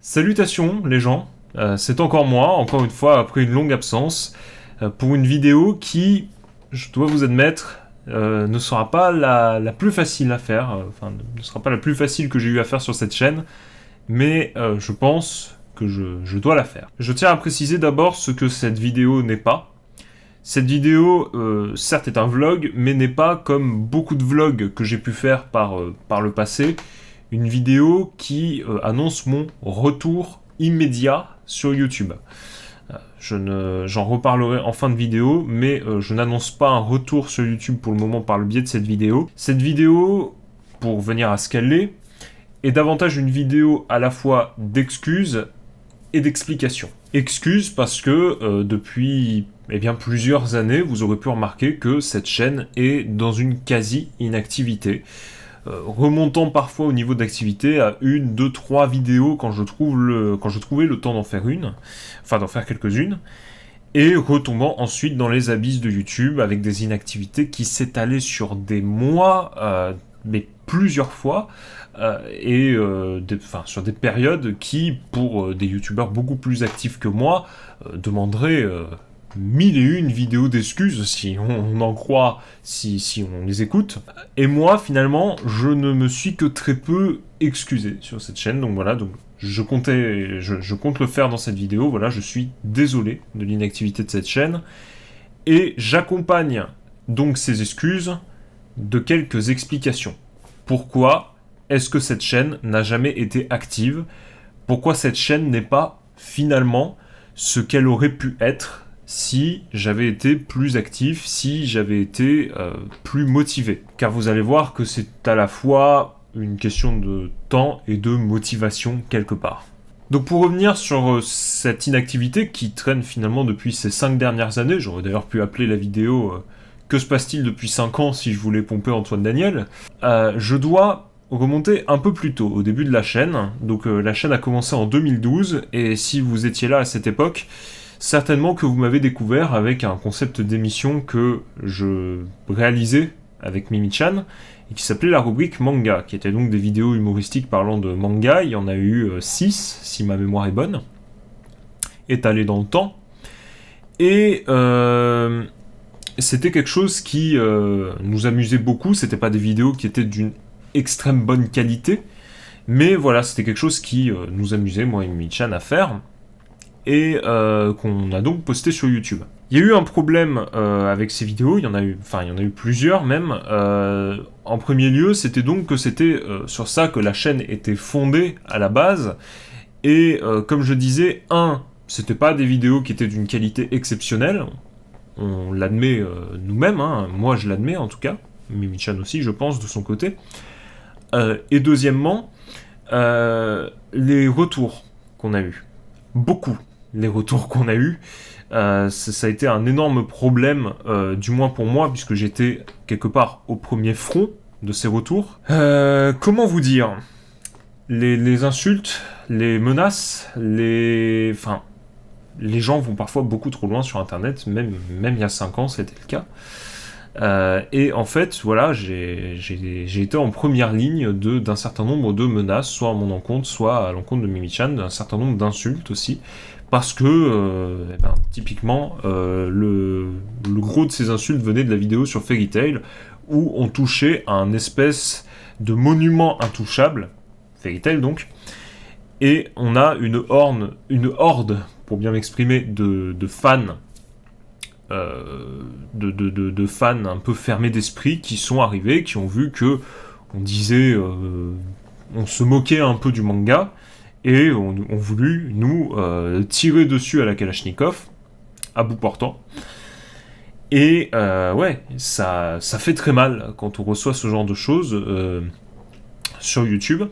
Salutations les gens, c'est encore moi, encore une fois après une longue absence, pour une vidéo qui, je dois vous admettre, ne sera pas la plus facile à faire, ne sera pas la plus facile que j'ai eu à faire sur cette chaîne, mais je pense que je dois la faire. Je tiens à préciser d'abord ce que cette vidéo n'est pas. Cette vidéo, certes est un vlog, mais n'est pas comme beaucoup de vlogs que j'ai pu faire par le passé, une vidéo qui annonce mon retour immédiat sur YouTube. J'en reparlerai en fin de vidéo, mais je n'annonce pas un retour sur YouTube pour le moment par le biais de cette vidéo. Cette vidéo, pour venir à ce qu'elle est davantage une vidéo à la fois d'excuses et d'explications. Excuses parce que depuis plusieurs années, vous aurez pu remarquer que cette chaîne est dans une quasi-inactivité. Remontant parfois au niveau d'activité à 1, 2, 3 vidéos quand je trouvais le temps d'en faire d'en faire quelques-unes, et retombant ensuite dans les abysses de YouTube avec des inactivités qui s'étalaient sur des mois, mais plusieurs fois, sur des périodes qui, pour des youtubeurs beaucoup plus actifs que moi, demanderaient 1001 vidéos d'excuses, si on en croit, si on les écoute. Et moi, finalement, je ne me suis que très peu excusé sur cette chaîne, donc voilà, je compte le faire dans cette vidéo, voilà, je suis désolé de l'inactivité de cette chaîne, et j'accompagne donc ces excuses de quelques explications. Pourquoi est-ce que cette chaîne n'a jamais été active? Pourquoi cette chaîne n'est pas, finalement, ce qu'elle aurait pu être si j'avais été plus actif, si j'avais été plus motivé. Car vous allez voir que c'est à la fois une question de temps et de motivation quelque part. Donc pour revenir sur cette inactivité qui traîne finalement depuis ces 5 dernières années, j'aurais d'ailleurs pu appeler la vidéo Que se passe-t-il depuis 5 ans si je voulais pomper Antoine Daniel, je dois remonter un peu plus tôt, au début de la chaîne. Donc la chaîne a commencé en 2012, et si vous étiez là à cette époque, certainement que vous m'avez découvert avec un concept d'émission que je réalisais avec Mimi-chan, et qui s'appelait la rubrique manga, qui était donc des vidéos humoristiques parlant de manga. Il y en a eu 6, si ma mémoire est bonne, étalées dans le temps. Et c'était quelque chose qui nous amusait beaucoup. C'était pas des vidéos qui étaient d'une extrême bonne qualité, mais voilà, c'était quelque chose qui nous amusait, moi et Mimi-chan, à faire, et qu'on a donc posté sur YouTube. Il y a eu un problème avec ces vidéos, il y en a eu plusieurs même. En premier lieu, c'était donc que c'était sur ça que la chaîne était fondée à la base, et comme je disais, c'était pas des vidéos qui étaient d'une qualité exceptionnelle, on l'admet nous-mêmes, hein. Moi je l'admets en tout cas, Mimi-chan aussi je pense de son côté, et deuxièmement, les retours qu'on a eu, beaucoup les retours qu'on a eu, ça a été un énorme problème, du moins pour moi, puisque j'étais quelque part au premier front de ces retours. Comment vous dire, les insultes, les menaces, les gens vont parfois beaucoup trop loin sur internet, même il y a 5 ans c'était le cas. Et en fait, voilà, j'ai été en première ligne d'un certain nombre de menaces, soit à mon encontre, soit à l'encontre de Mimi-chan, d'un certain nombre d'insultes aussi, parce que, typiquement, le gros de ces insultes venait de la vidéo sur Fairy Tail, où on touchait à un espèce de monument intouchable, Fairy Tail donc, et on a une horde, pour bien m'exprimer, de fans, de fans un peu fermés d'esprit qui sont arrivés, qui ont vu que on disait, on se moquait un peu du manga, et ont voulu nous tirer dessus à la Kalachnikov, à bout portant. Et ouais, ça fait très mal quand on reçoit ce genre de choses sur YouTube.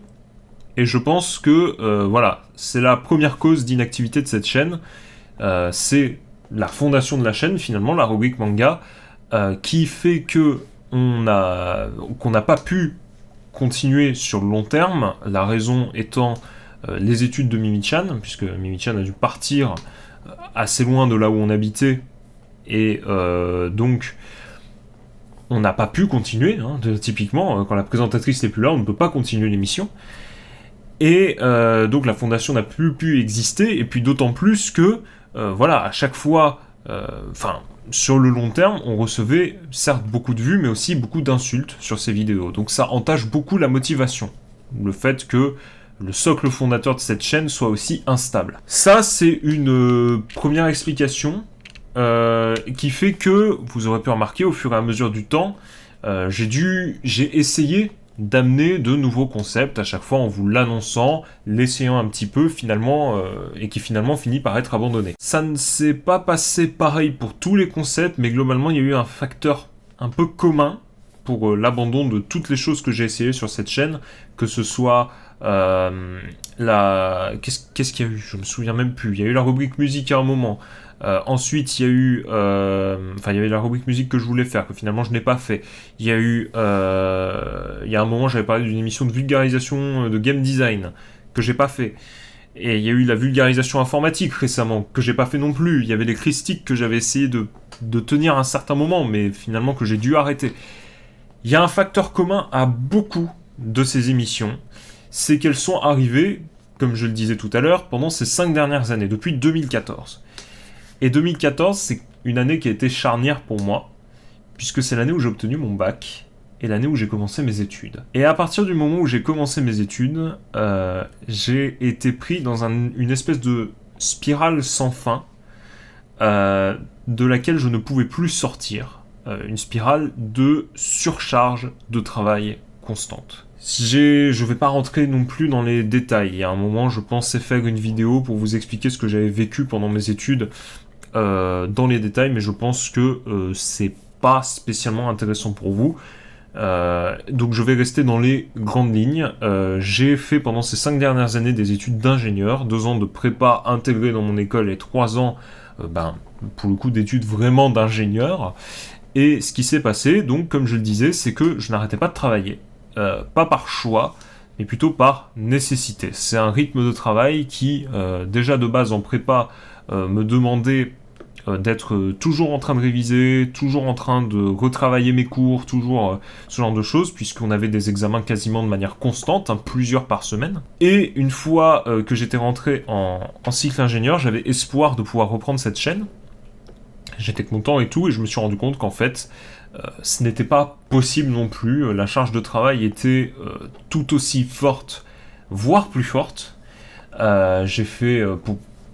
Et je pense que voilà, c'est la première cause d'inactivité de cette chaîne. C'est la fondation de la chaîne, finalement, la rubrique manga, qui fait que qu'on n'a pas pu continuer sur le long terme. La raison étant les études de Mimi-chan, puisque Mimi-chan a dû partir assez loin de là où on habitait, et donc on n'a pas pu continuer, hein, typiquement, quand la présentatrice n'est plus là, on ne peut pas continuer l'émission. Et donc la fondation n'a plus pu exister, et puis d'autant plus que, voilà, à chaque fois, sur le long terme, on recevait certes beaucoup de vues, mais aussi beaucoup d'insultes sur ces vidéos. Donc ça entache beaucoup la motivation. Le fait que le socle fondateur de cette chaîne soit aussi instable. Ça, c'est une première explication qui fait que, vous aurez pu remarquer, au fur et à mesure du temps, j'ai essayé d'amener de nouveaux concepts à chaque fois en vous l'annonçant, l'essayant un petit peu finalement, et qui finalement finit par être abandonné. Ça ne s'est pas passé pareil pour tous les concepts, mais globalement il y a eu un facteur un peu commun pour l'abandon de toutes les choses que j'ai essayé sur cette chaîne, que ce soit qu'est-ce qu'il y a eu? Je me souviens même plus. Il y a eu la rubrique musique à un moment. Ensuite, il y a eu... il y avait la rubrique musique que je voulais faire, que finalement je n'ai pas fait. Il y a eu... il y a un moment, j'avais parlé d'une émission de vulgarisation de game design, que j'ai pas fait. Et il y a eu la vulgarisation informatique récemment, que j'ai pas fait non plus. Il y avait les christiques que j'avais essayé de tenir à un certain moment, mais finalement que j'ai dû arrêter. Il y a un facteur commun à beaucoup de ces émissions, c'est qu'elles sont arrivées, comme je le disais tout à l'heure, pendant ces 5 dernières années, depuis 2014. Et 2014, c'est une année qui a été charnière pour moi, puisque c'est l'année où j'ai obtenu mon bac, et l'année où j'ai commencé mes études. Et à partir du moment où j'ai commencé mes études, j'ai été pris dans une espèce de spirale sans fin, de laquelle je ne pouvais plus sortir. Une spirale de surcharge de travail constante. Je vais pas rentrer non plus dans les détails. Il y a un moment, je pensais faire une vidéo pour vous expliquer ce que j'avais vécu pendant mes études dans les détails, mais je pense que c'est pas spécialement intéressant pour vous. Donc je vais rester dans les grandes lignes. J'ai fait pendant ces 5 dernières années des études d'ingénieur, 2 ans de prépa intégrée dans mon école et 3 ans, pour le coup, d'études vraiment d'ingénieur. Et ce qui s'est passé, donc, comme je le disais, c'est que je n'arrêtais pas de travailler. Pas par choix, mais plutôt par nécessité. C'est un rythme de travail qui, déjà de base en prépa, me demandait d'être toujours en train de réviser, toujours en train de retravailler mes cours, toujours ce genre de choses, puisqu'on avait des examens quasiment de manière constante, plusieurs par semaine. Et une fois que j'étais rentré en cycle ingénieur, j'avais espoir de pouvoir reprendre cette chaîne. J'étais content et tout, et je me suis rendu compte qu'en fait, ce n'était pas possible non plus. La charge de travail était tout aussi forte, voire plus forte. J'ai fait,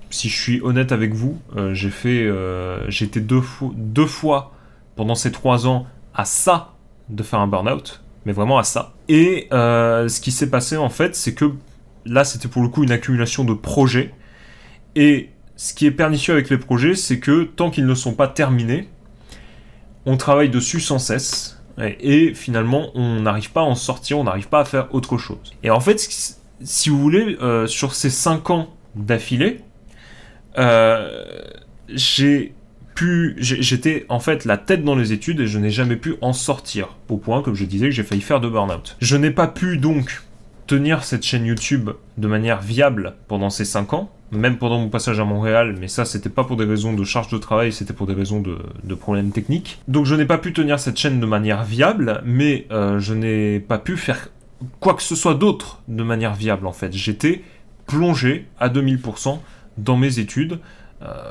si je suis honnête avec vous, j'étais deux fois pendant ces 3 ans à ça de faire un burn-out, mais vraiment à ça. Et ce qui s'est passé en fait, c'est que là, c'était pour le coup une accumulation de projets, et ce qui est pernicieux avec les projets, c'est que tant qu'ils ne sont pas terminés, on travaille dessus sans cesse, et finalement, on n'arrive pas à en sortir, on n'arrive pas à faire autre chose. Et en fait, si vous voulez, sur ces 5 ans d'affilée, j'étais en fait la tête dans les études et je n'ai jamais pu en sortir, au point, comme je disais, que j'ai failli faire de burn-out. Je n'ai pas pu donc tenir cette chaîne YouTube de manière viable pendant ces 5 ans, même pendant mon passage à Montréal, mais ça c'était pas pour des raisons de charge de travail, c'était pour des raisons de problèmes techniques. Donc je n'ai pas pu tenir cette chaîne de manière viable, mais je n'ai pas pu faire quoi que ce soit d'autre de manière viable en fait. J'étais plongé à 2000% dans mes études,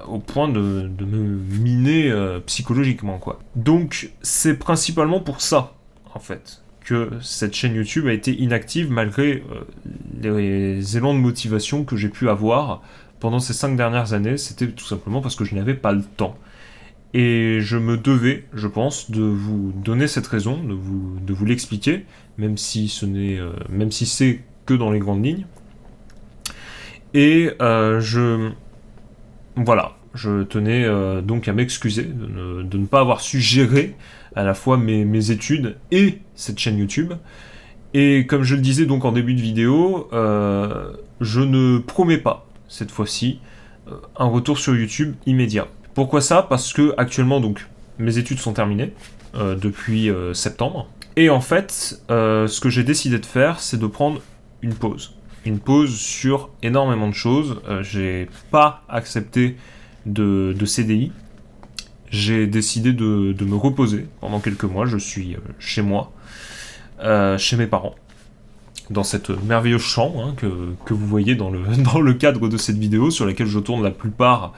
au point de me miner psychologiquement quoi. Donc c'est principalement pour ça en fait que cette chaîne YouTube a été inactive malgré les élans de motivation que j'ai pu avoir pendant ces 5 dernières années. C'était tout simplement parce que je n'avais pas le temps. Et je me devais, je pense, de vous donner cette raison, de vous l'expliquer, même si c'est que dans les grandes lignes. Et voilà, je tenais donc à m'excuser de ne pas avoir su gérer à la fois mes études et cette chaîne YouTube. Et comme je le disais donc en début de vidéo, je ne promets pas, cette fois-ci, un retour sur YouTube immédiat. Pourquoi ça? Parce que actuellement donc mes études sont terminées depuis septembre. Et en fait, ce que j'ai décidé de faire, c'est de prendre une pause. Une pause sur énormément de choses. J'ai pas accepté de CDI. J'ai décidé de me reposer pendant quelques mois. Je suis chez moi, chez mes parents. dans cette merveilleuse chambre hein, que vous voyez dans dans le cadre de cette vidéo, sur laquelle je tourne la plupart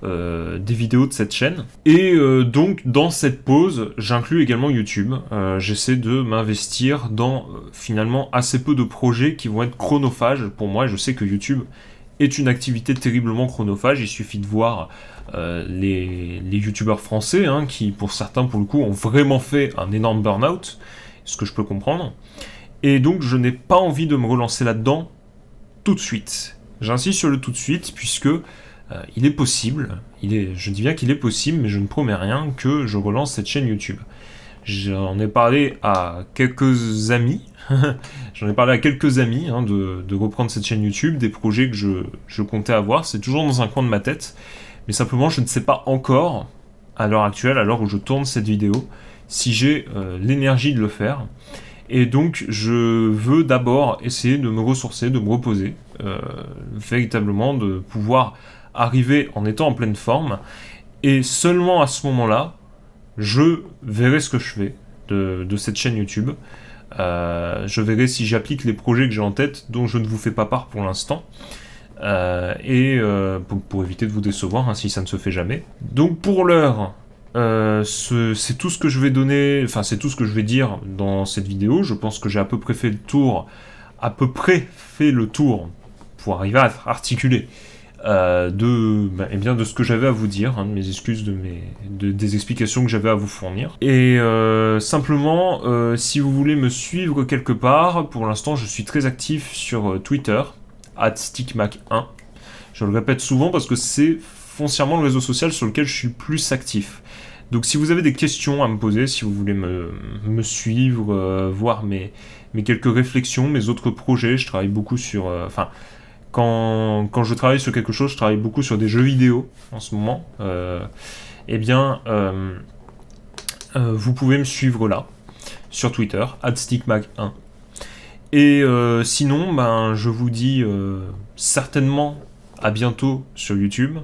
des vidéos de cette chaîne. Et donc, dans cette pause, j'inclus également YouTube. J'essaie de m'investir dans, finalement, assez peu de projets qui vont être chronophages pour moi. Je sais que YouTube est une activité terriblement chronophage. Il suffit de voir les youtubeurs français, hein, qui, pour certains, pour le coup, ont vraiment fait un énorme burn-out, ce que je peux comprendre. Et donc, je n'ai pas envie de me relancer là-dedans tout de suite. J'insiste sur le tout de suite, puisque il est possible, je dis bien qu'il est possible, mais je ne promets rien, que je relance cette chaîne YouTube. J'en ai parlé à quelques amis, hein, de reprendre cette chaîne YouTube, des projets que je comptais avoir, c'est toujours dans un coin de ma tête, mais simplement je ne sais pas encore, à l'heure actuelle, à l'heure où je tourne cette vidéo, si j'ai l'énergie de le faire. Et donc je veux d'abord essayer de me ressourcer, de me reposer, véritablement de pouvoir arriver en étant en pleine forme, et seulement à ce moment-là, je verrai ce que je fais de cette chaîne YouTube. Je verrai si j'applique les projets que j'ai en tête, dont je ne vous fais pas part pour l'instant, pour éviter de vous décevoir, hein, si ça ne se fait jamais. Donc pour l'heure, c'est tout ce que je vais donner, enfin c'est tout ce que je vais dire dans cette vidéo. Je pense que j'ai à peu près fait le tour, pour arriver à articuler de ce que j'avais à vous dire, hein, de mes excuses, des explications que j'avais à vous fournir. Et simplement, si vous voulez me suivre quelque part, pour l'instant je suis très actif sur Twitter, @stickmac1. Je le répète souvent parce que c'est foncièrement le réseau social sur lequel je suis plus actif. Donc si vous avez des questions à me poser, si vous voulez me suivre, voir mes quelques réflexions, mes autres projets, je travaille beaucoup sur... Quand je travaille sur quelque chose, je travaille beaucoup sur des jeux vidéo en ce moment. Vous pouvez me suivre là, sur Twitter, @stickmac1. Et sinon, je vous dis certainement à bientôt sur YouTube.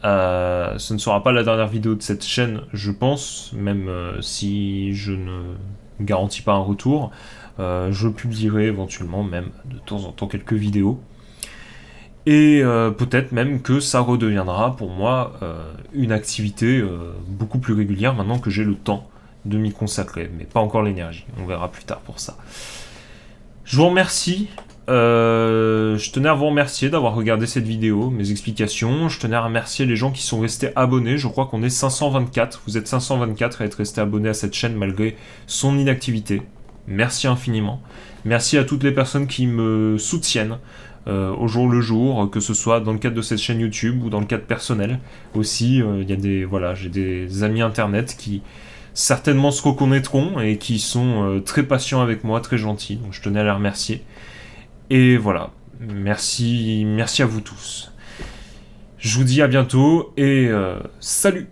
Ce ne sera pas la dernière vidéo de cette chaîne, je pense, même si je ne garantis pas un retour. Je publierai éventuellement même de temps en temps quelques vidéos. Et peut-être même que ça redeviendra pour moi une activité beaucoup plus régulière maintenant que j'ai le temps de m'y consacrer, mais pas encore l'énergie. On verra plus tard pour ça. Je vous remercie. Je tenais à vous remercier d'avoir regardé cette vidéo, mes explications. Je tenais à remercier les gens qui sont restés abonnés. Je crois qu'on est 524. Vous êtes 524 à être restés abonnés à cette chaîne malgré son inactivité. Merci infiniment. Merci à toutes les personnes qui me soutiennent au jour le jour, que ce soit dans le cadre de cette chaîne YouTube ou dans le cadre personnel. Aussi, j'ai des amis internet qui certainement se reconnaîtront et qui sont très patients avec moi, très gentils. Donc je tenais à les remercier. Et voilà, merci à vous tous. Je vous dis à bientôt et salut!